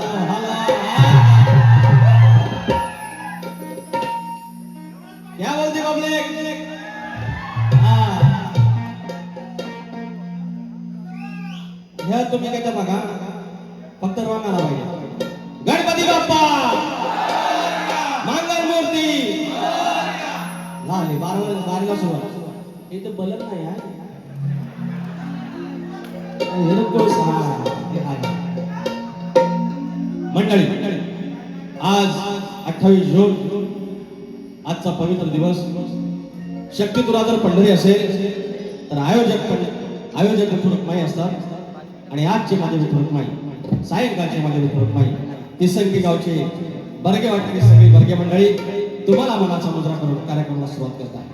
Hello क्या बोलते public ह्या तुम्ही काय बघा फक्त रॉंग आला पाहिजे गणपती बाप्पा मंगल मूर्ती झाली बारीला सुरुवात इथं बलत नाही मंडळी आज 28 जून आजचा पवित्र दिवस शक्ती तुला जर पंढरी असेल तर आयोजक विठ्ठल माई असतात आणि आजचे माझे विठ्ठल माई सायंकाळचे माझे विठ्ठल माई तिसंगी गावचे बर्गे वाटते सगळी बर्गे मंडळी तुम्हाला मनाचा मुद्रा करून कार्यक्रमाला सुरुवात करतात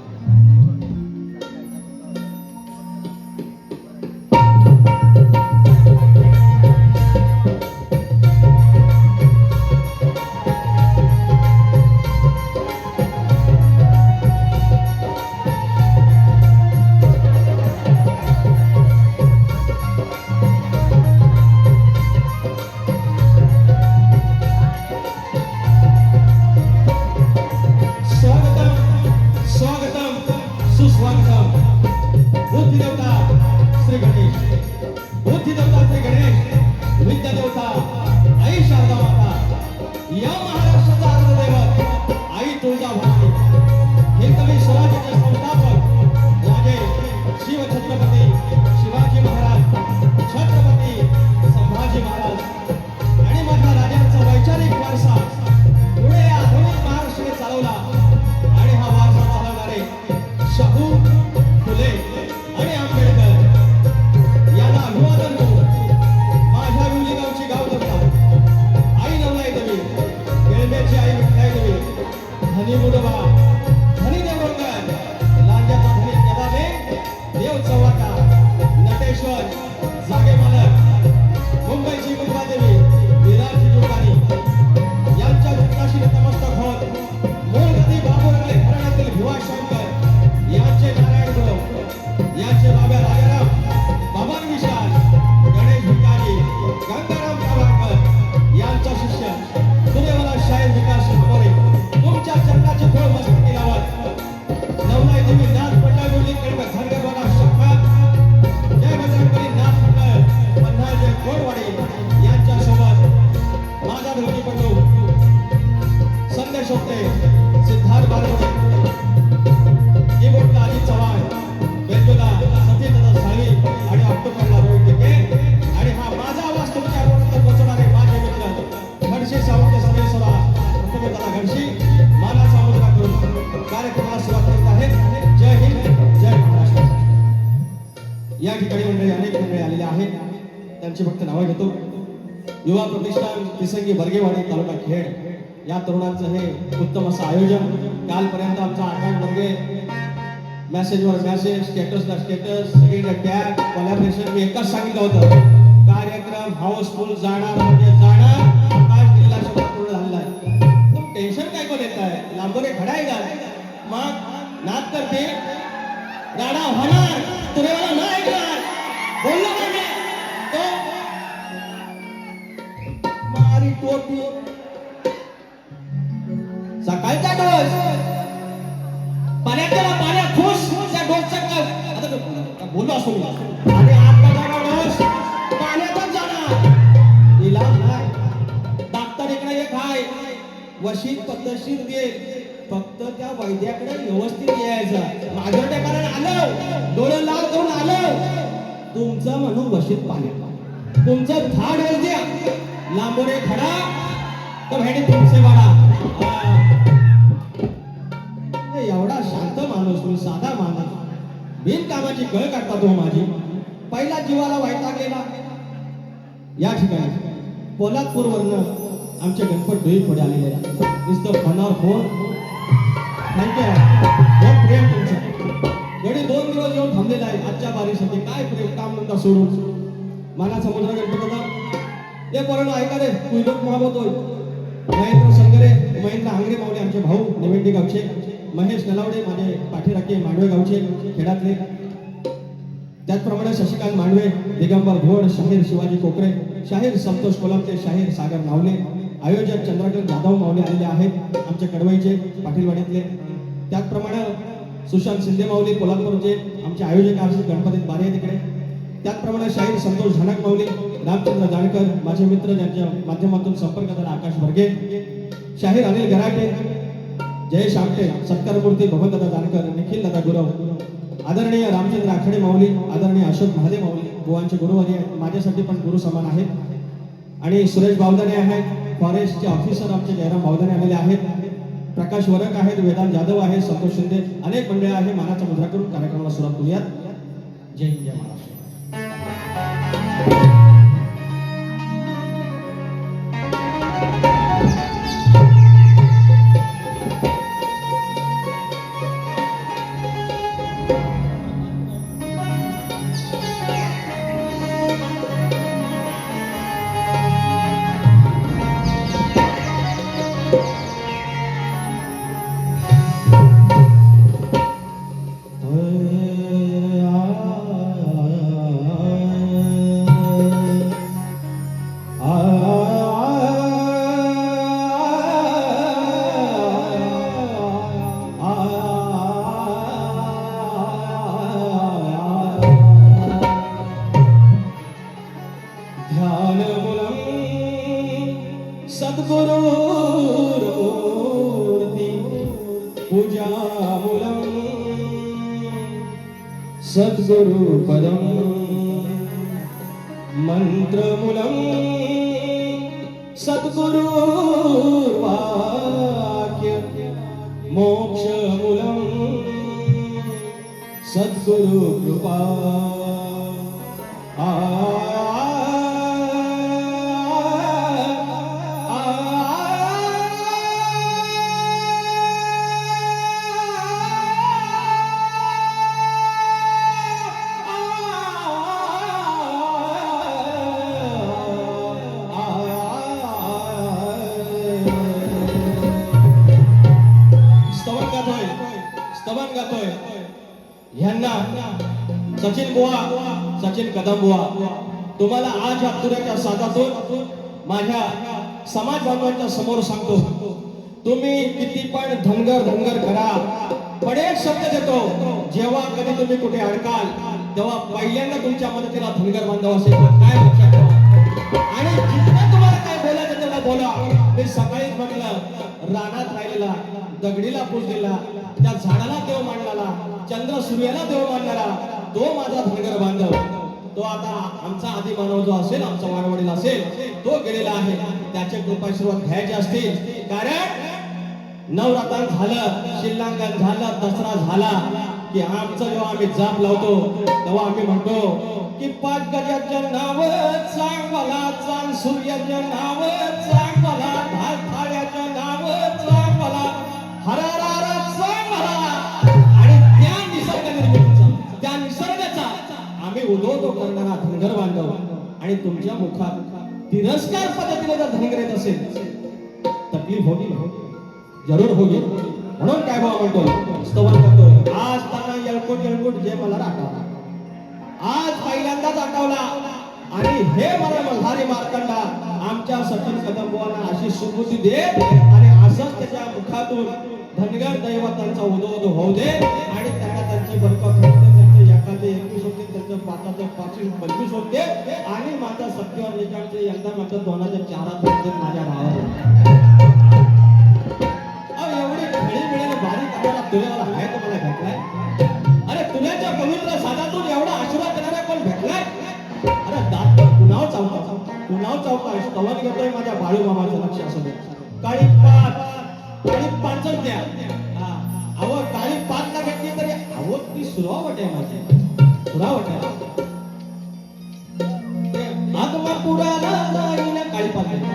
युवा प्रतिष्ठान तिसंगी बर्गेवाडी तालुका खेड या तरुणांचं हे उत्तम असं आयोजन कालपर्यंत आमचा आकाश बर्गे मेसेजवर मेसेज स्टेटसला स्टेटस सगळीकडे टॅग कोलॅबरेशन मी एकच सांगितलं होतं कार्यक्रम हाऊसफुल जाणार म्हणजे जाणार आकाश जिल्हा शब्द पूर्ण झालेला आहे तुम्ही टेन्शन काय कोण येत आहे लांबोरे खडाय का मग नाच करते राडा होणार तुरेवाला नाही ऐकणार बोललो का मी तो मारी टोपी सकाळचा डोस पाण्यात पाण्यात खुश त्या डोसचा आता बोललो असतो आणि आता जाणार डोस पाण्यातच जाणार इलाज नाही डॉक्टर इकडे एक आहे वशीत पद्धतशीर दे फक्त त्या वैद्याकडे व्यवस्थित यायचं माझ्याकडे कारण आलं डोळे लाल करून आलं तुमचं म्हणून वशीत पाण्यात तुमचं थाड द्या लांबोरे खडा तर भेटे तुमचे वाडा एवढा शांत माणूस मी साधा माणूस बिनकामाची कळ काढता तो माझी पहिला जीवाला वैतागलेला या ठिकाणी पोलादपूर वरनं आमचे गणपत डोई पुढे आलेले नुसतं फोनावर फोन बहुत प्रेम तुमचं गडी 2 दिवस येऊन थांबलेला आहे आजच्या बारीसाठी काय प्रेम काम नंतर सोडून माना समुद्र गणपतीचा ते परत ऐका रे कुलक महाबोतोय महेंद्र संगरे महेंद्र आंगरे मावळे आमचे भाऊ निवेंडी गावचे महेश नलावडे माझे पाठीराखे मांडवे गावचे खेडातले त्याचप्रमाणे शशिकांत मांडवे, दिगंबर घोड, शाहीर शिवाजी कोकरे, शाहीर संतोष कोलमते, शाहीर सागर नावले, आयोजक चंद्रकांत जाधव माऊली आलेले आहेत आमचे कडवईचे पाटीलवाडीतले. त्याचप्रमाणे सुशांत शिंदे माऊली कोल्हापूरचे आमचे आयोजक आहेत, गणपती बारे तिकडे. त्याचप्रमाणे शाहीर संतोष झानक माऊली, रामचंद्र जानकर माझे मित्र ज्यांच्या माध्यमातून संपर्क झाला, आकाश भरगे, शाहीर अनिल गराटे, जयेश आमटे, सत्कारमूर्ती भगवंतदादा जानकर, निखिल दादा गुरव, आदरणीय रामचंद्र आखडे माऊली, आदरणीय अशोक महादेव माऊली बुवांचे गुरुवारी आहेत, माझ्यासाठी पण गुरु समान आहेत. आणि सुरेश बावदाने आहेत, फॉरेस्टचे ऑफिसर आमचे जयराम बावदाने आलेले आहेत, प्रकाश वरक आहेत, वेदांत जाधव आहे, संतोष शिंदे, अनेक मंडळी आहे. मानाचा मुद्रा करून कार्यक्रमाला सुरुवात करूयात. जय हिंद, जय महाराष्ट्र. सद्गुरु पदम मंत्रमूलम सद्गुरु वाक्य मोक्षमूलम सद्गुरु कृपा सचिन बुवा, सचिन कदम बुवा, तुम्हाला आज या तुऱ्याच्या साजातून माझ्या समाज बांधवांच्या समोर सांगतो, तुम्ही किती पण धनगर करा, पण एक शब्द देतो, जेव्हा कधी तुम्ही कुठे अडकाल तेव्हा पहिल्यांदा तुमच्या मदतीला धनगर बांधव असेल, काय लक्षात ठेवा. आणि जितकं तुम्हाला काय बोलायचं तेवढं बोला. मी सकाळीच म्हटलं, रानात राहिलेला, दगडीला पुजलेला, त्या झाडाला देव मांडलेला, चंद्र सूर्याला देव मांडणारा तो माझा धनगर बांधव. तो आता आमचा आदी मानव जो असेल, आमचा वाडवडील असेल, तो गेलेला आहे. त्याचे कृपाशीर्वाद घ्यायचे असतील, कारण नवरात्र झालं, शिल्लांकन झालं, दसरा झाला की आमचं जेव्हा आम्ही जाप लावतो तेव्हा आम्ही म्हणतो की 5 गजाचं नाव चांगला, चांग सूर्याचं नाव चांगला, ढाल थाळ्याचं नाव चांगला, हरारा चांगला. आणि त्या निसर्ग निर्मितीचा, त्या निसर्गाचा आम्ही उदोदो करणारा धनगर बांधव. आणि तुमच्या मुखात तिरस्कार पद्धतीने जर धनगर येत असेल, तकलीफ होगी, जरूर होगी. म्हणून काय भाव म्हणतो, स्तवन करतो, आज त्यांना येळकोट जे मला आठवला, आज पहिल्यांदाच आठवला. आणि हे मला मल्हारी मार्तंडा आमच्या सचिन कदम बुवांना अशी सुबुद्धी दे, आणि असंच त्याच्या मुखातून धनगर दैवतांचा उदो होऊ दे, आणि त्यांना त्यांची बरकत होते, त्यांचे एकाचे 21 होते, त्यांचं 5चे 25 होते, आणि माझा सत्तेवर निकालचे यंदा माझं 2004 माझ्या नावावर. एवढी घडी मिळेल बारीक आपल्याला तुल्याला आहे तो मला भेटलाय. अरे तुल्याच्या पवित्र साधातून एवढा आशीर्वाद देणारा कोण भेटलाय. अरे दात पुनाव चौका स्तवन घेतोय माझ्या बाळू मामाचं, लक्ष असू दे. काळी पाचच द्या. अहो काळी 5 ला घेतली तरी अहो ती सुरावट आहे माझी, सुरावट आहे. आत्मा पुराला जाईन काळी 5 द्या.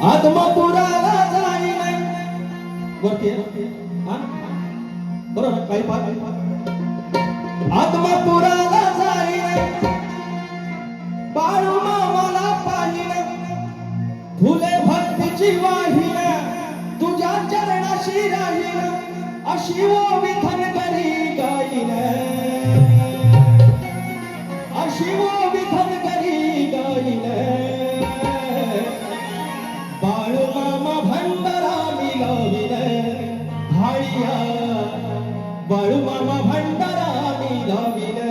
आत्मा पुराला जाईन वरती हा बरोबर काही पाठ. आत्मा पुराला जाईन बाळू मामाला पाहिन, फुले भक्तीची वाहिन, चरणाशी राहीन अशी ओ विठ्ठल करी गाईन अशी ओ विठ्ठल करी गाईन बाळू मामा भंडारा मिलाविन भाळिया बाळू मामा भंडारा मिलाविन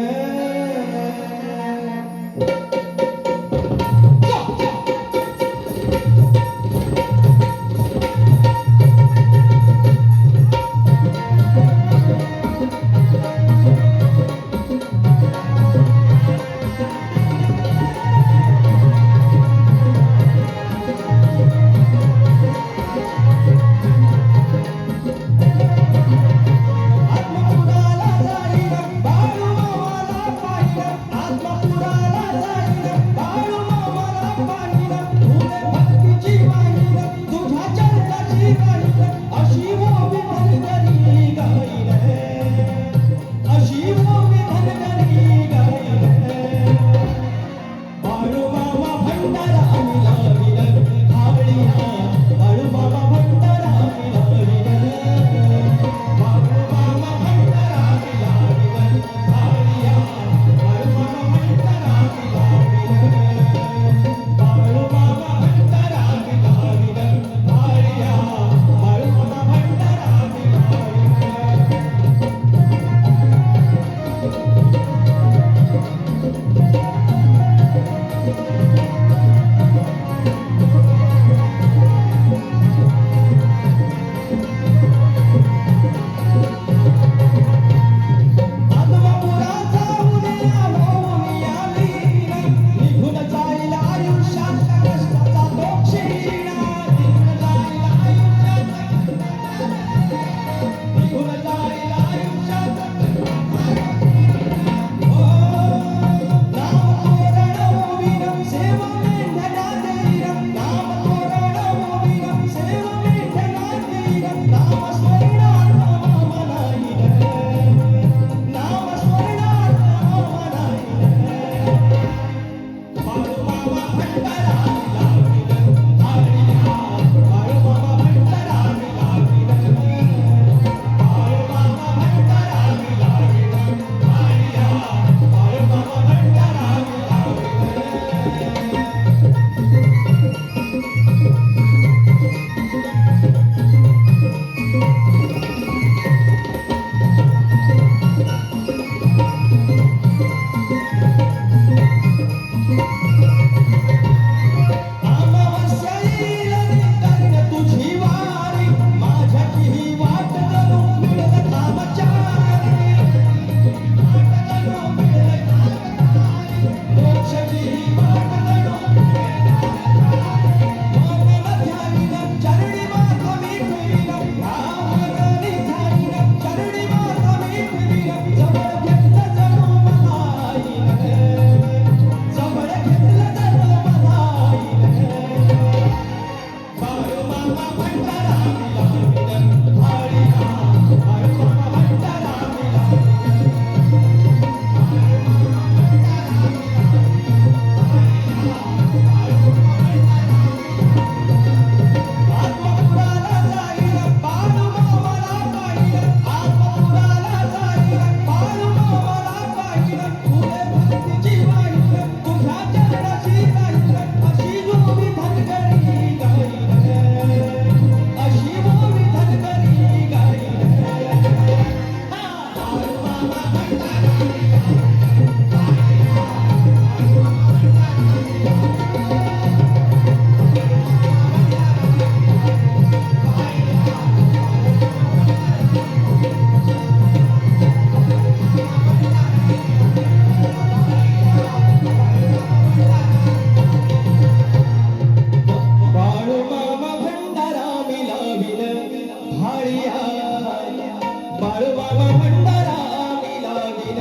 बाळू मामा भंडारा मिलाविन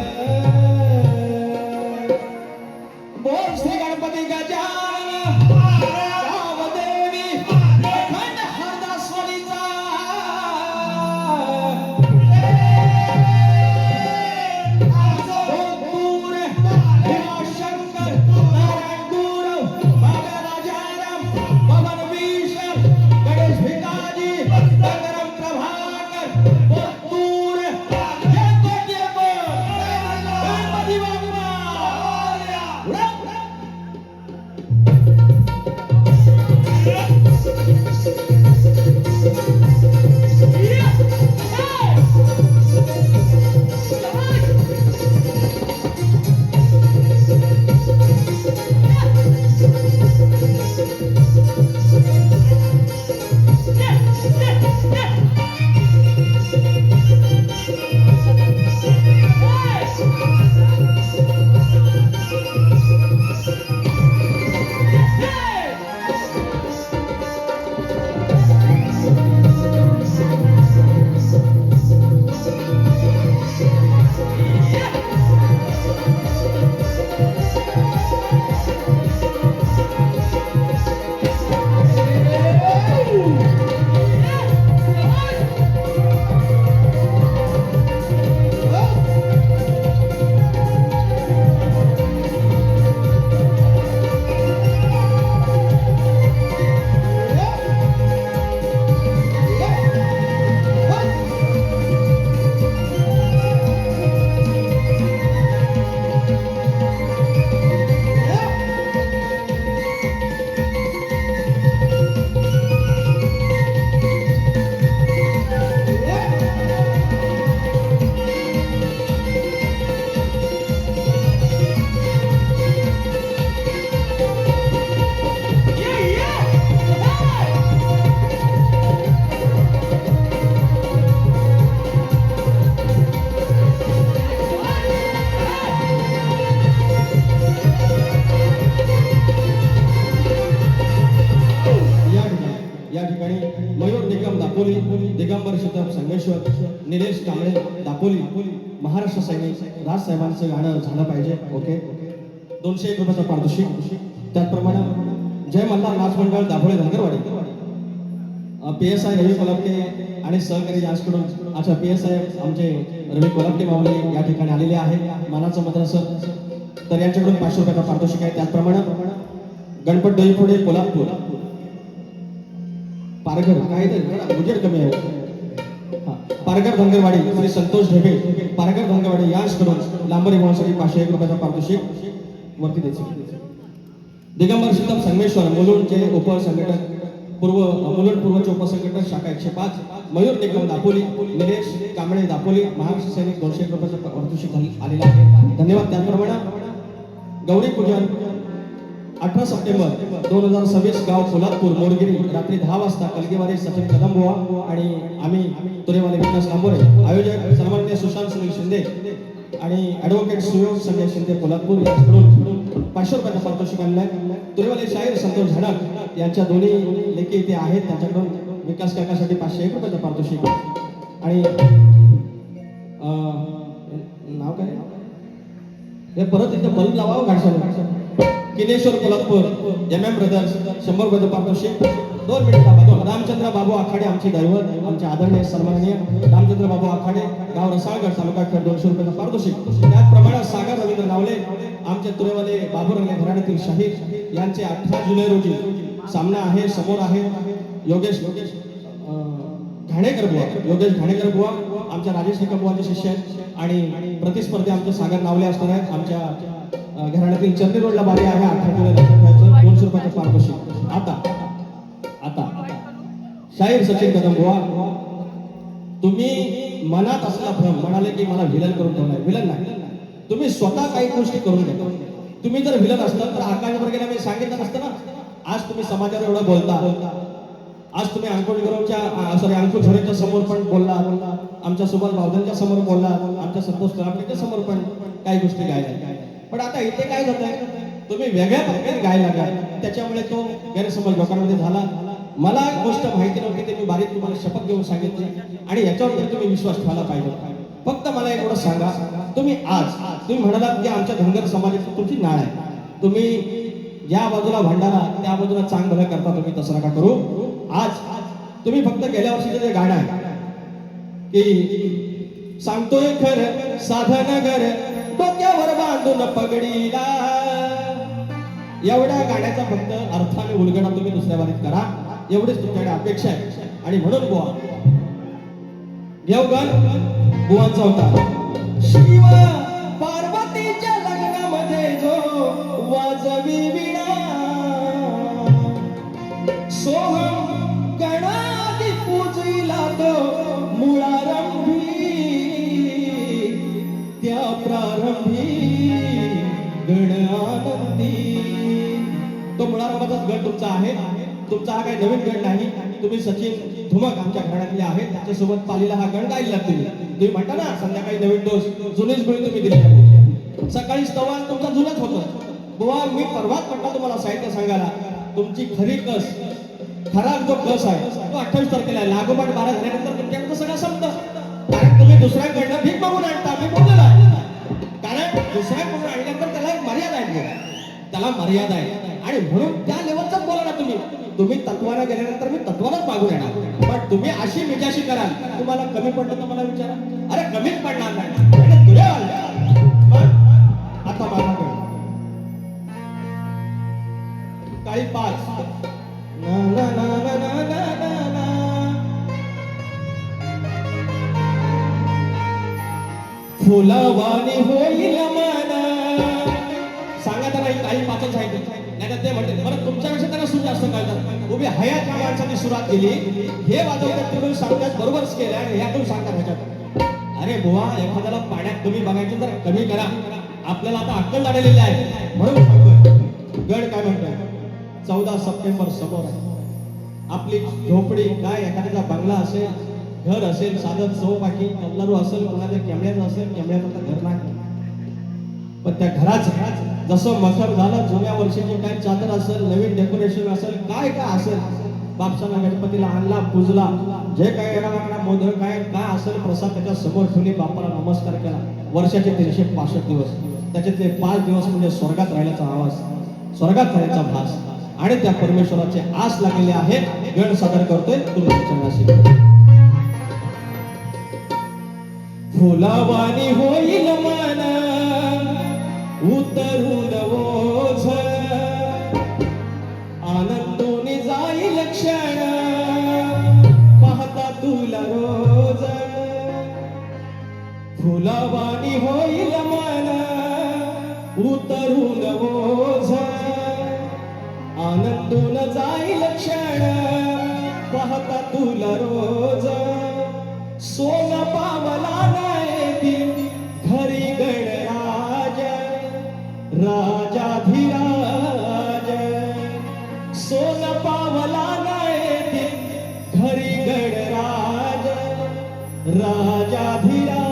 महाराष्ट्र सैनिक राज साहेबांचं गाणं झालं पाहिजे. ओके, 201 रुपयाचं पारितोषिक. त्याचप्रमाणे जय मल्हार नाच मंडळ दाभोळे धनगरवाडी, PSI रवी कोलपके आणि सहकारी यांच्याकडून अच्छा PSI आमचे रवी कोलपके माऊली या ठिकाणी आलेले आहे मानाचं मद्रासं, तर यांच्याकडून 500 रुपयाचा पारितोषिक आहे. त्याचप्रमाणे गणपत डोईफोडे कोल्हापूर, पारघर काय ते उजेड कमी आहे, पारघर धनगरवाडी श्री संतोष ढेबे पारघर धनगरवाडी यांच्याकडून लांबरी गोळासाठी 501 रुपयाचा पारितोषिक वरती द्यायचे. दिगंबर शीतम संगमेश्वर मुलुंडचे उपसंघटक मुलुंड पूर्वचे उपसंघटक शाखा 105, मयूर निगम दापोली, निलेश कांबळे दापोली, महाराष्ट्र सैनिक 201 रुपयाचं पारितोषिक आलेलं आहे. धन्यवाद. त्याचप्रमाणे गौरी पूजन 18 सप्टेंबर 2026 गाव कोल्हापूर मोरगिरी रात्री 10 वाजता कलगीवारी सचिन कदमबुवा आणि आम्ही तुरेवाले विकास लांबोरे, आयोजक सन्माननीय सुशांत सुनील शिंदे आणि ॲडव्होकेट सुयोग संजय शिंदे कोल्हापूर यांच्याकडून 500 रुपयाचा पारितोषिक आणलाय. तुरेवाले शाहीर संतोष झणक यांच्या दोन्ही लेखी इथे आहेत, त्यांच्याकडून विकास काकासाठी 501 रुपयाचा पारितोषिक. आणि नाव काय हे परत इथे बल्ब लावावं गाडसाला. किनेश्वर कोल्हापूर MM ब्रदर्स 100 रुपयाचं पारितोषिक. 2 मिनिटं. रामचंद्र बाबू आखाडे आमचे दैवत, आमचे आदरणीय सन्माननीय रामचंद्र बाबू आखाडे गाव रसाळगड तालुका खेड 200 रुपयाचं पारितोषिक. त्याचप्रमाणे सागर रवींद्र नावले आमचे तुरेवाले बाबूरंगे घराण्यातील शाहीर यांचे 18 जुलै रोजी सामना आहे, समोर आहे योगेश घाणेकर बुवा आमच्या राजेश बुवांचे शिष्य आहेत आणि प्रतिस्पर्धी आमचे सागर नावले असणार आहेत. आमच्या घराण्यातील चंदी रोडला बारी आहे 18 जुलै 200 रुपयाचं पारितोषिक. आता शाहीर सचिन कदम बुवा, तुम्ही मनात असला भ्रम म्हणाले की मला विलन करून ठेवलाय. विलन नाही, तुम्ही स्वतः काही गोष्टी करून घ्या. तुम्ही जर विलन असतात तर आकाश वगैरे मी सांगितलं नसतं ना. आज तुम्ही समाजावर एवढं बोलता, आज तुम्ही अंकुश झोरेच्या समोर पण बोलला, आमच्या सुभाष बावधनच्या समोर बोलला, आमच्या संतोष कलापलेच्या समोर पण काही गोष्टी गायल्या. पण आता इथे काय होत आहे, तुम्ही वेगळ्या प्रकारे गायला लागला, त्याच्यामुळे तो गैरसमज लोकांमध्ये झाला. मला गोष्ट माहिती नव्हती ते मी बारीक तुम्हाला शपथ घेऊन सांगितली आणि याच्यावर तुम्ही विश्वास ठेवायला पाहिजे. फक्त मला एवढं सांगा, तुम्ही म्हणालात की आमच्या धनगर समाजाची तुमची नाळ आहे, तुम्ही या बाजूला भांडारा त्या बाजूला चांग भलं करता, तुम्ही तसं नका करू. आज तुम्ही फक्त गेल्या वर्षीचं जे गाणं आहे की सांगतोय खरं साधन घर डोक्यावर बांधून पगडीला, एवढ्या गाण्याचा फक्त अर्थाने उलगडा तुम्ही दुसऱ्या बारीत करा, एवढीच तुमच्याकडे अपेक्षा आहे. आणि म्हणून बुवा घेवगण बुवांचा होता शिव पार्वतीच्या लग्नामध्ये जो वाजवी विणा, सोहम गणादी पूजिला तो मुळारंभी, त्या प्रारंभी गण आनंदी. तो मुळारंभाचाच गण तुमचा आहे, तुमचा हा काही नवीन गण नाही. तुम्ही सचिन धुमक आमच्या घराण्यातले आहेत, त्याच्यासोबत पालीला हा गण गायला तुम्ही म्हणता ना संध्याकाळी नवीन डोस जुनीच गोळी तुम्ही दिली, सकाळी स्तवन तुमचा जुनाच होतं. बुवा मी परवाच म्हटलं तुम्हाला साहित्य सांगायला, तुमची खरी कस खरा जो कस आहे तो 28 तारखेला आहे. लागोपाठ 12 झाल्यानंतर तुमच्याकडे सगळं संपतं, कारण तुम्ही दुसऱ्याकडनं भीक मागून आणता. मी बोललेलो आहे, कारण दुसऱ्याकडून आणल्यानंतर त्याला एक मर्यादा आहे, त्याला मर्यादा आहे. आणि म्हणून त्या लेवलचाच बोला ना तुम्ही तत्वाला गेल्यानंतर मी तत्वालाच मागून येणार. पण तुम्ही अशी मिजाशी कराल, तुम्हाला कमी पडलं तर मला विचारा. अरे कमीच पडणार नाही, तुझ्या आता माझा काही 5 ना ना ना ना ना ना ना फुलावानी होईल मन, सांगा त्यांना काही 5च आहे नाही ते म्हणते. बरं तुमच्यापेक्षा त्यांना सूर जास्त कळतात. उभी हयाच्या माणसाने सुरुवात केली, हे वाजवतात तिकडून सांगतात बरोबर केलं आणि ह्यातून सांगतात ह्याच्यात. अरे बुवा एखाद्याला पाण्यात कमी बघायचं तर कमी करा, आपल्याला आता अक्कल झालेली आहे. म्हणून सांगतोय गड काय म्हणतोय 14 सप्टेंबर समोर आपली झोपडी काय एखाद्याचा बंगला असेल, घर असेल, साधन चौपाटी कल्लारू असेल, कोणाच्या केमड्याचं असेल, केमड्याचं तर घर नाही, पण त्या घराचं जसं मखर झालं, जुन्या वर्षीची काय चादर असेल, नवीन डेकोरेशन असेल, काय काय असेल, बापसाला गणपतीला आणला, पूजला, जे काय येणार मोदक काय काय असेल प्रसाद त्याच्या समोर ठेवली, बापाला नमस्कार केला. वर्षाचे 365 दिवस, त्याच्यातले 5 दिवस म्हणजे स्वर्गात राहिल्याचा आवाज, स्वर्गात राहायचा भास आणि त्या परमेश्वराचे आस लागलेले आहे. गण सादर करतोय तुलसी. फुलावानी होईल मन उतरून ओझ, आनंदोनी जाईल क्षण पाहता तुला रोज. फुलावानी होईल मन उतरून ओझ, आनंदून जाईल क्षण पाहता तुला रोज. सोन पावला नाही घरी गणराज राजाधिराज. सोन पावला नाही घरी गणराज राजाधिराज.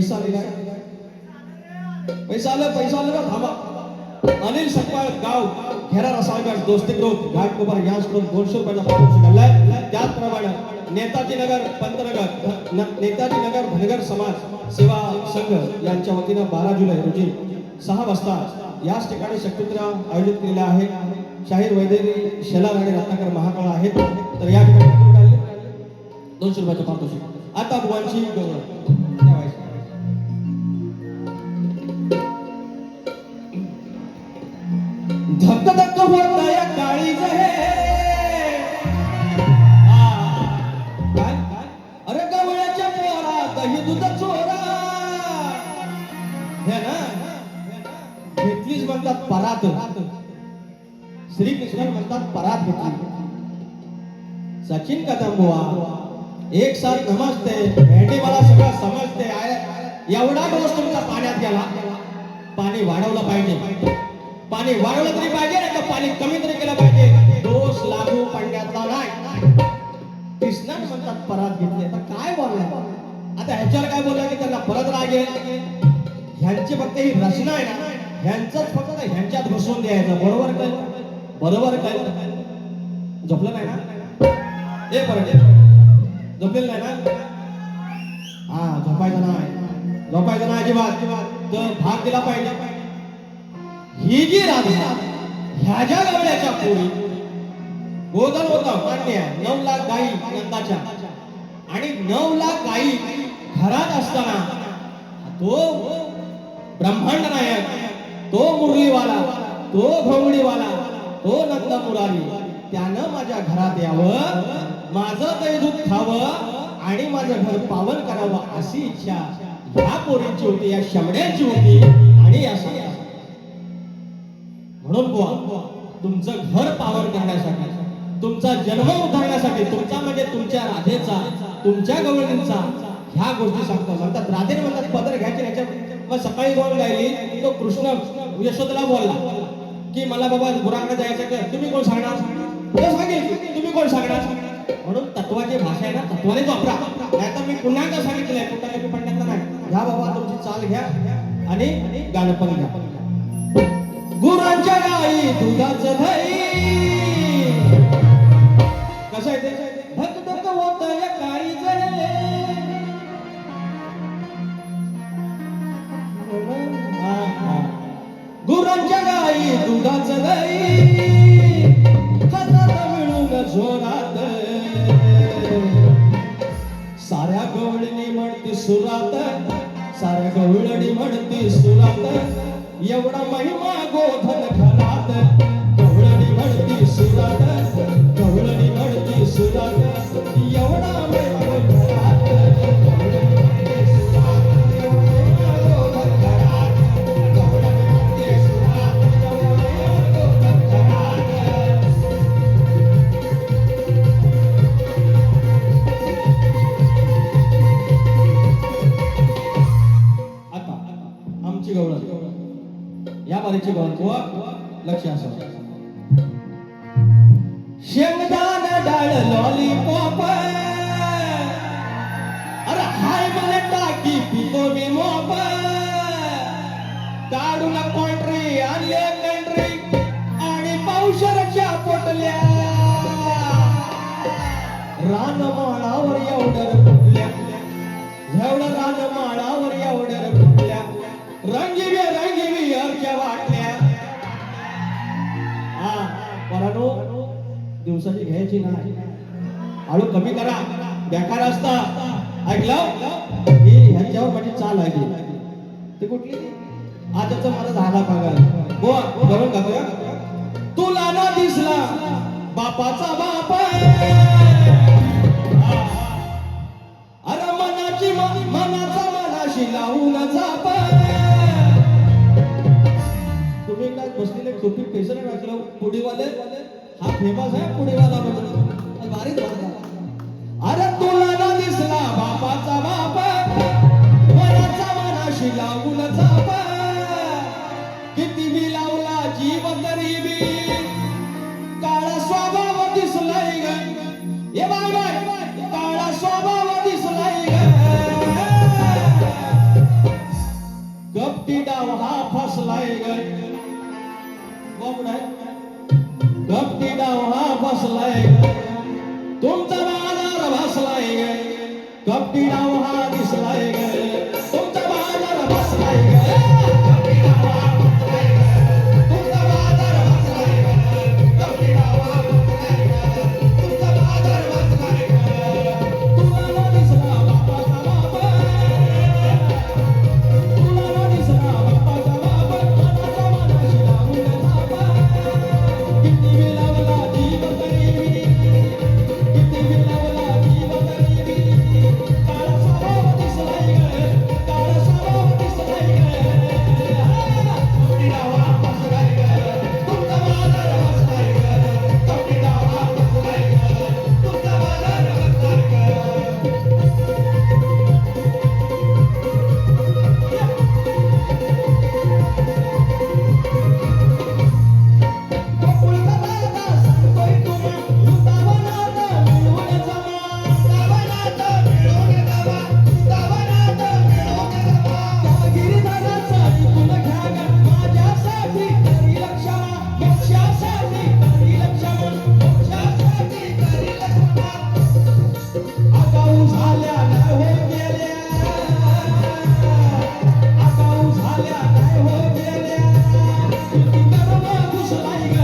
पैसा आलेला पैसा आलं का थांबा. अनिल सकपाळ गाव घेरा रसाळगड दोस्तीग्रोथ घाटकोपर गॅस करून 200 रुपयाचा पारितोषिक घाललाय. त्याचप्रमाणे नेताजी नगर पंतनगर नेताजी नगर धनगर समाज सेवा संघ यांच्या वतीनं 12 जुलै रोजी 6 वाजता याच ठिकाणी शक्तिपूजा आयोजित केलेल्या आहे. शाहीर वैद्यरी शेलार आणि रत्नाकर महाकाळ आहेत. तर या ठिकाणी 200 रुपयाचं पारितोषिक. आता बुवांची गौरव धक धक होत या काळीज हे. अरे गवळ्याच्या पोरात ही दूध चोरा हे ना घेतलीच म्हणतात परात. श्रीकृष्ण म्हणतात परात घेतली. सचिन कदंबुआ एक साथ नमस्ते भेंडी मला सगळं समजते. एवढा डोस तुमचा पाण्यात गेला. पाणी वाढवलं पाहिजे. पाणी वाढवलं तरी पाहिजे नाही तर पाणी कमी तरी केलं पाहिजे. दोष लागू पडण्याचा नाही. कृष्णाने म्हणतात परत घेतली. आता काय बोललाय आता ह्याच्यावर काय बोलला की त्यांना परत राग येईल. ह्यांची फक्त ही रचना आहे ना ह्यांचंच फक्त ह्यांच्यात घुसवून द्यायचं. बरोबर काय झोपलं नाही ना हे परत झोपलेलं नाही ना. हा झोपायचं नाही अजिबात. तर भाग दिला पाहिजे. ही जी राधा ह्या ज्या गवळ्याच्या पोरी गोधन होता मान्य 9 लाख गायी नंदाच्या आणि 9 लाख गायी घरात असताना तो ब्रह्मांड नायक तो मुरलीवाला तो घोंगडीवाला तो नंद मुरारी त्यानं माझ्या घरात यावं माझं दैदूत खावं आणि माझं घर पावन करावं अशी इच्छा ह्या पोरींची होती या शमड्यांची होती. आणि अशी म्हणून बुवा तुमचं घर पावन करण्यासाठी तुमचा जन्म उधारण्यासाठी तुमचा म्हणजे तुमच्या राधेचा तुमच्या गवळणींचा ह्या गोष्टी सांगतो. म्हणतात राधेने म्हणतात पदर घ्यायचे ह्याच्यात. मग सकाळी जाऊन गायली तो कृष्ण यशोदेला बोलला की मला बाबा गुरांकडे जायचं का तुम्ही कोण सांगणार. तो सांगेल तुम्ही कोण सांगणार. म्हणून तत्वाची भाषा आहे ना तत्वानेच वापरा. नाहीतर मी पुन्हा का सांगितलंय कुठल्या पंडितला नाही. घ्या बाबा तुमची चाल घ्या आणि गाणं पण घ्या. गुरांच्या गाई दुधाचं दही कसं आहे ते धक धक होत या काळीज गुरांच्या गाई दुधाचं दही खतात मिळून जोरात साऱ्या गवळणी म्हणते सुरात साऱ्या गवळणी म्हणते सुरात एवढा महिमा गोधन घरात गवळणी म्हणती सुरात गवळणी म्हणती सुरात एवढा महिमा घरात गवळणी म्हणती सुरात एवढा गोधन घरात गवळणी म्हणती सुरात एवढा गोधन घरात. आता आमची गवळण या बारीची गवळण लक्ष असं शेंगदाण डाळ लॉलीपॉप अरे हाय मला टाकी पितो मी मोप काढून कॉन्ट्री आणले कंट्री आणि पावशरच्या पोटल्या रानमाळावर एवढं फुटल्या एवढं रानमाळावर एवढं फुटल्या रंगीबी अर्च्या वाटल्या. हा परानो दिवसाची घ्यायची नाही. हळू कमी करा बेकार असता. ऐकलं ही ह्यांच्यावर माझी चाल आहे ती कुठली आजचा मला झाला पगार बोल करून टाकूया. तुला ना दिसला बापाचा बाप अरे मनाचा मनाशी लावून जाप. तुम्ही काय बसलेले टोपी पैसे टाकलं पुढीवाले हा फेमस आहे पुढीवाला म्हणून भारीच वाटला. अरे तुला ना दिसला बापाचा बाप मनाचा मनाशी लावून जाप. किती बी लावला जीव तरी बी काळा स्वभाव दिसलाय ग. ए बाय बाय काळा स्वभाव दिसलाय ग. डाव हा फसलाय ग कोण आहे? कपटी डाव हा फसलाय ग तुमचा बाजार बसलाय ग कपटी डाव हा दिसलाय ग तुमचा बाजार बसलाय ग कपटी डाव हा फसलाय ग तुमचा बाजार बसलाय ग कपटी डाव हा फसलाय ग तुमचा बाजार बसलाय ग तुला न दिसला बापाचा बाप तुला न दिसला बापाचा बाप मनाचा मनाशी लावून थांबा किती विलावला जीव तरी किती विलावला जीव तरी काळा स्वभाव दिसलाय ग काळा स्वभाव दिसलाय ग कपटी डावा फसलाय ग तुमचा बाजार बसलाय ग कपटी डावा फसलाय ग तुमचा बाजार बसलाय ग गोकुळचा दादा सांगतोय तुम्हा वृंदावनात मिळून जमा वृंदावनात मिळून जमा वृंदावनात मिळून जमा त्या गिरिधराचं ऐकून घ्या ग माझ्यासाठी करील क्षमा मोक्षासाठी करील क्षमा मोक्षासाठी करील क्षमा आगाऊ झाल्या नाही हो गेल्या आगाऊ झाल्या नाही हो गेल्या किती कर्म घुसलाय ग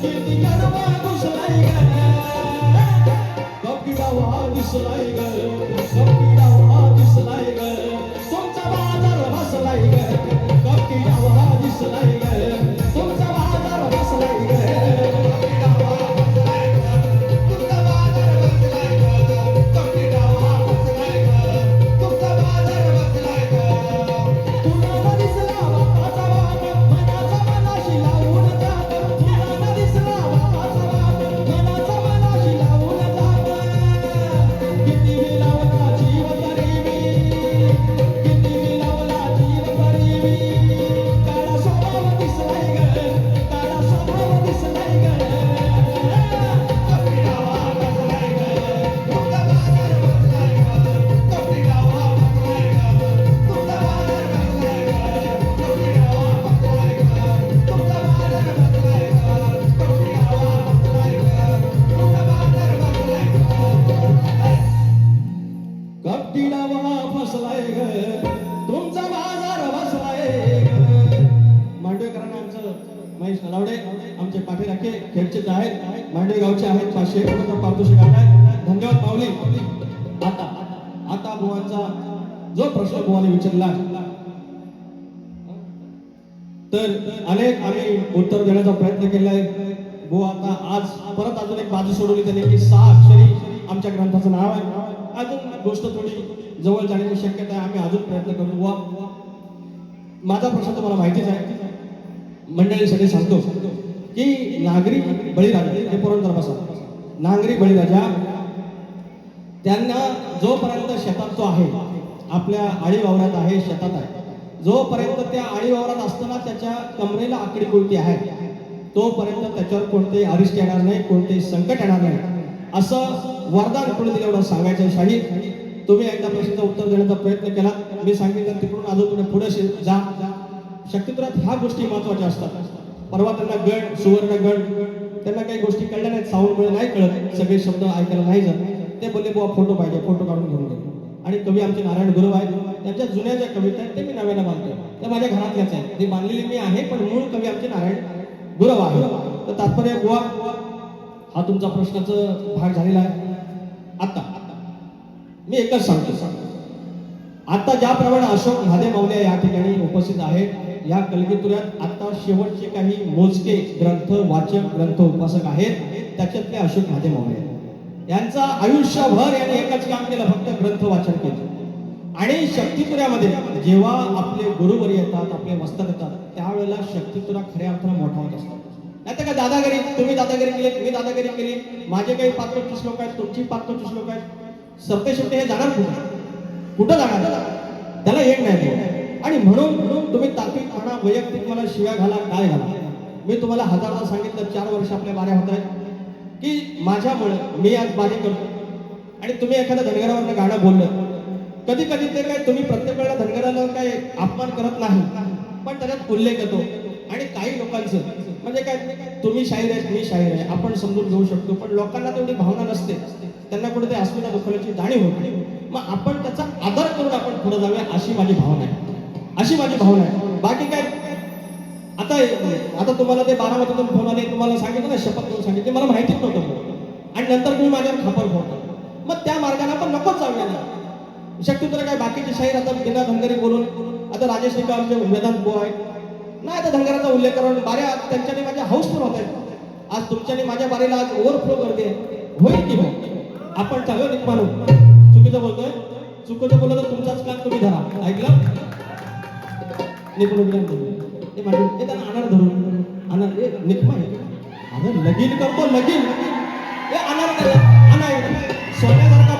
किती कर्म घुसलाय ग कपटी डाव हा दिसलाय ग कपटी डाव हा दिसलाय ग तुमचा बाजार बसलाय ग कपटी डाव हा दिसलाय ग तुमचा बाजार बसलाय ग कपटी डाव हा बसलाय ग तुमचा बाजार बसलाय ग कपटी डाव हा बसलाय ग तुमचा बाजार बसलाय ग तुला दिसला बापाचा बाप मनाचा मनाशी लावून जात तुला दिसला बापाचा बाप मनाचा मनाशी लावून जात किती विलावला जीव तरी किती विलावला जीव तरी काळा स्वभाव दिसलाय ग काळा स्वभाव दिसलाय ग कपटी डावा बसलाय ग तुमचा बाजार बसलाय ग कपटी डावा बसलाय ग तुमचा बाजार बसलाय ग कपटी डावा बसलाय ग तुमचा बाजार बसलाय ग कपटी डावा बसलाय ग तुमचा बाजार बसलाय ग कपटी डावा फसलाय ग तुमचा बाजार बसलाय ग मांडवेकरांना आमचं महेश नलावडे आमचे पाठीराखे खेडचेच आहेत मांडवे गावचे आहेत 500 रुपयाचा पारितोषिक आणलाय धन्यवाद माऊली आता आता बुवांचा जो प्रश्न बुवाने विचारला तर अनेक आम्ही उत्तर देण्याचा प्रयत्न केलाय बुवा आता आज परत अजून एक बाजू सोडवली त्याने की 6 अक्षरी आमच्या ग्रंथाचं नाव आहे अजून गोष्ट थोडी जवळ जाण्याची शक्यता आहे आम्ही अजून प्रयत्न करू बुवा माझा प्रश्न तुम्हाला माहितीच आहे मंडळीसाठी सांगतो की नागरी बळीराजा हे पुरंदर बसा नागरी बळीराजा त्यांना जोपर्यंत शेतात तो आहे आपल्या आळी वावरात आहे शेतात आहे जोपर्यंत त्या आळी वावरात असताना त्याच्या कमरेला आकडी कोणती आहे तोपर्यंत त्याच्यावर कोणतेही अरिष्ट येणार नाही कोणतेही संकट येणार नाही असं वरदान कोणी दिलं एवढं सांगायचं शाहीर तुम्ही एकदा प्रश्नाचं उत्तर देण्याचा प्रयत्न केला मी सांगितलं तिकडून अजून तुम्ही पुढे जा शक्तित्रात ह्या गोष्टी महत्वाच्या असतात परवा त्यांना गड सुवर्ण गड त्यांना काही गोष्टी कळल्या नाहीत साऊंडमुळे नाही कळत सगळे शब्द ऐकायला नाही जात ते बोलले बुवा फोटो पाहिजे फोटो काढून घेऊन गेले आणि कवी आमचे नारायण गुरु आहेत त्यांच्या जुन्या ज्या कविता आहेत ते मी नव्यानं बांधतो त्या माझ्या घरातल्याच आहेत ती बांधलेली मी आहे पण मूळ कवी आमचे नारायण गुरु आहे तर तात्पर्य बुवा हा तुमचा प्रश्नाचा भाग झालेला आहे आता मी एकच सांगतो आता ज्याप्रमाणे अशोक महादेव माऊली या ठिकाणी उपस्थित आहेत या कलगीतुऱ्यात आता शेवटचे काही मोजके ग्रंथ वाचक ग्रंथ उपासक आहेत त्याच्यातले अशोक महादेव माऊली आहेत यांचा आयुष्यभर यांनी एकच काम केलं फक्त ग्रंथ वाचन केलं आणि शक्तिपुऱ्यामध्ये जेव्हा आपले गुरुवर येतात आपले मस्तक येतात त्यावेळेला शक्तिपुरा खऱ्या अर्थानं मोठा होत असतो नाही तर का दादागिरी तुम्ही दादागिरी केली मी दादागिरी केली माझे काही 5-25 लोक आहेत तुमची 5-25 लोक आहेत सरते शेवटे हे जाणार कुठं जाणार त्याला एक नाही आणि म्हणून तुम्ही तात्विकपणा वैयक्तिक मला शिव्या घाला काय घाला मी तुम्हाला हजारदा सांगितलं 4 वर्ष आपल्या बाऱ्या होत आहेत की माझ्यामुळे मी आज बारी करतो आणि तुम्ही एखाद्या धनगरावरनं गाणं बोललं कधी कधी ते काय तुम्ही प्रत्येक वेळेला धनगराला काय अपमान करत नाही पण त्याच्यात उल्लेख येतो. आणि काही लोकांचं म्हणजे काय, तुम्ही शाहीर आहेत मी शाहीर आहे आपण समजून घेऊ शकतो, पण लोकांना तेवढी भावना नसते, त्यांना कुठे ते अस्मिता दुःखाची जाणीव होते. मग आपण त्याचा आदर करून आपण पुढे जाऊया अशी माझी भावना आहे, अशी माझी भावना आहे. बाकी काय आता तुम्हाला ते बारामतीतून फोन आले, तुम्हाला सांगितलं ना शपथ करून सांगितली, मला माहितीच नव्हतं आणि नंतर तुम्ही माझ्यावर खापर फोडता. मग त्या मार्गाने आपण नकोच जाऊया ना. शक्यतो काय बाकीचे शाहीर आता बिना धनगरी बोलून, आता राजेश निकाल आमचे वेदांत बुवा आहे नाही, आता धनगराचा उल्लेख करून बाऱ्या त्यांच्याने माझ्या हाऊसफुल होत आहेत. आज तुमच्याने माझ्या बारीला आज ओव्हरफ्लो करते, होईल की हो आपण चांगलं निक मानू. चुकीचं बोलतोय, चुकीचं बोललं तर तुमचाच कान तुम्ही धरा. ऐकलं ते माझे ते त्यांना अनार धरून अनार ए निकमा अरे लगीन करतो लगीन ए अनार अनार सोन्यासारखा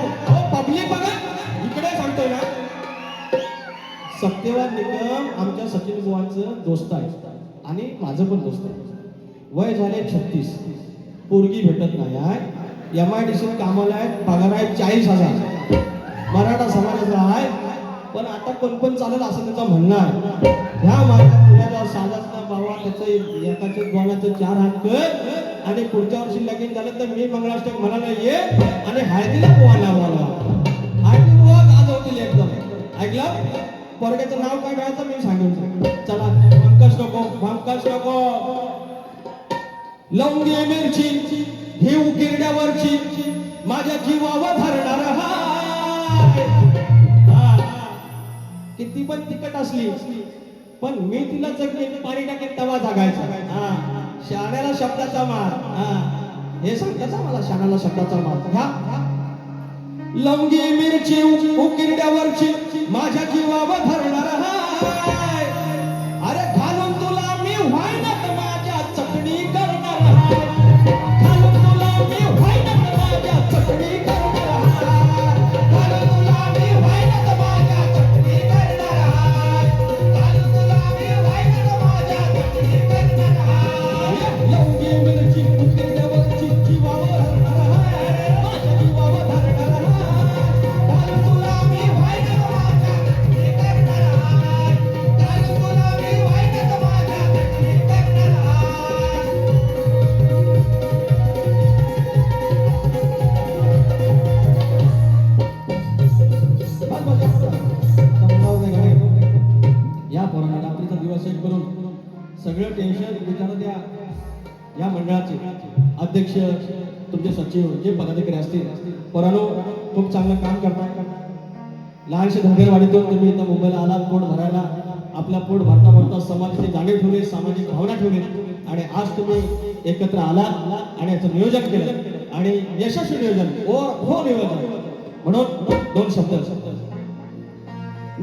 पब्लिक बघा इकडे सांगतोय ना. सत्यवान निकम आमच्या सचिन बुवांचं दोस्त आहे आणि माझं पण दोस्त आहे. वय झाले 36, पोरगी भेटत नाही आहे. MIDC कामाला आहेत, पगार आहे 40,000. मराठा समाजाचा आहे, पण आता पण चालेल असं त्याचं म्हणणं आहे. ह्या मार्गात पुण्याचा साजाचा बाबा त्याचं एकाचे दोनाचं 4 हात कर आणि पुढच्या वर्षी लगीन झालं तर मी मंगळाष्टक म्हणाला ये आणि हळदीला पोहा लावायला हळदी पोहा गाजवतील एकदम. ऐकलं पोरग्याचं नाव काय घ्यायचं मी सांगेन. चला पंकज नको लवंगी मिरची ही उकिरड्यावरची माझ्या जीवावर धरणार किती पण तिखट असली पण मी तिला जगेन पाणी टाकेन तवा जागायचा. शहाण्याला शब्दाचा मार हे सांगताच मला शहाण्याला शब्दाचा मार घ्या. लवंगी मिरची उकिरड्यावरची माझ्या जीवावर धरणार हाय. अरे घालून तुला मी व्हायनात माझ्या चटणी करणार हाय. घालून तुला मी व्हायनात माझ्या चटणी करणार हाय. घालून तुला मी व्हायनात माझ्या चटणी करणार हाय. घालून तुला मी व्हायनात माझ्या चटणी करणार हाय. लवंगी मिरची उकिरड्यावरची जीवावर धरणार हाय. माझ्या जीवावर धरणार हाय. या पोरांना रात्रीचा दिवस एक करून सगळं टेन्शन विचार द्या. या मंडळाचे अध्यक्ष तुमचे सचिव जे पदाधिकारी असतील पोरांनो खूप चांगलं काम करताय. लहानशे धनगरवाडीतून तुम्ही इथं मुंबईला आलात पोट भरायला. आपला पोट भरता भरता समाजाची जाणीव ठेवली, सामाजिक भावना ठेवली आणि आज तुम्ही एकत्र आलात आणि याचं नियोजन केलं आणि यशस्वी नियोजन हो नियोजन. म्हणून 2 शब्द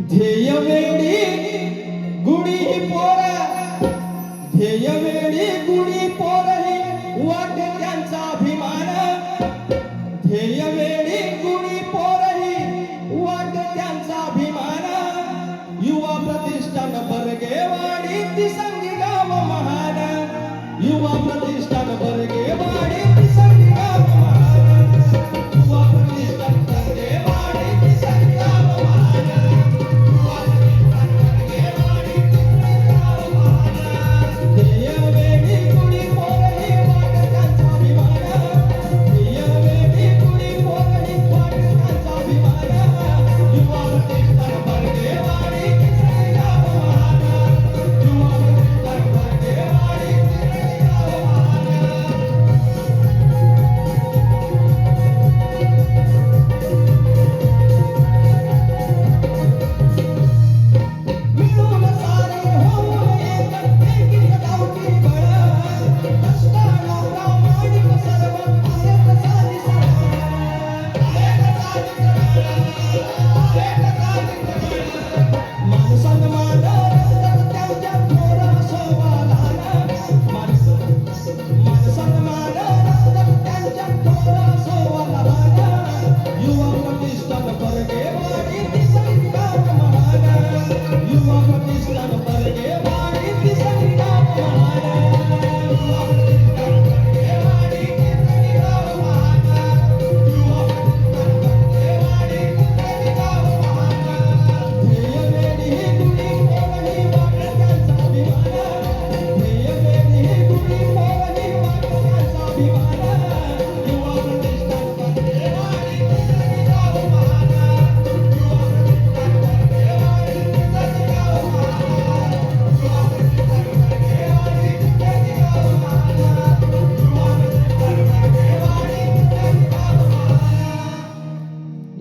ध्येय वेडी गुढी पोर, ध्येय वेडी गुढी पोर ही वाटे त्यांचा अभिमान. ध्येय वेडी गुढी पोर ही वाटे त्यांचा अभिमान. युवा प्रतिष्ठान बरगेवाडी तिसंगी गाव महान. युवा प्रतिष्ठान बरगेवाडी तिसंगी गाव महान. युवा प्रतिष्ठान बरगेवाडी तिसंगी गाव महान. युवा प्रतिष्ठान बरगेवाडी तिसंगी गाव महान. ध्येय वेडी गुढी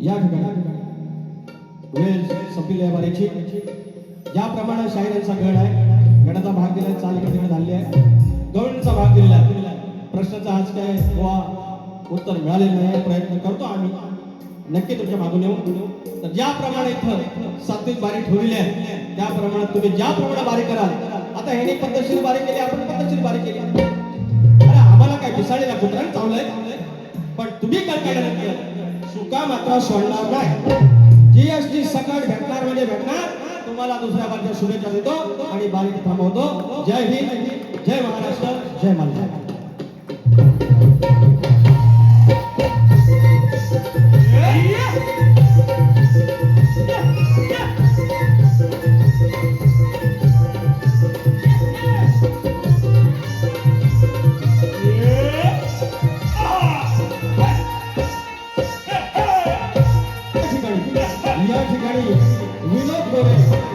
या ठिकाणी वेळ संपलेली आहे बारीची. ज्याप्रमाणे शाहिरांचा गड आहे, गडाचा भाग दिलाय, चाल इकडे झाली आहे, गवळीचा भाग दिलेला आहे. प्रश्नाचा आज काय वा उत्तर मिळालेलं नाही, प्रयत्न करतो आम्ही नक्की तुमच्या मागून येऊ. तर ज्याप्रमाणे इथं सात्विक बारी ठेवलेली आहे त्याप्रमाणे तुम्ही ज्याप्रमाणे बारी कराल. आता ह्याने पद्धतशीर बारी केली, आपण पद्धतशीर बारी केली. अरे आम्हाला काय पिसाळीला कुत्राने चावलंय, पण तुम्ही काय केलं सुका मात्र सोडणार नाही. जीएसटी सकट भेटणार म्हणजे भेटणार. तुम्हाला दुसऱ्या बारच्या शुभेच्छा देतो आणि बारी थांबवतो. जय हिंद, जय महाराष्ट्र, जय मल्हार. या ठिकाणी विनोद गोरे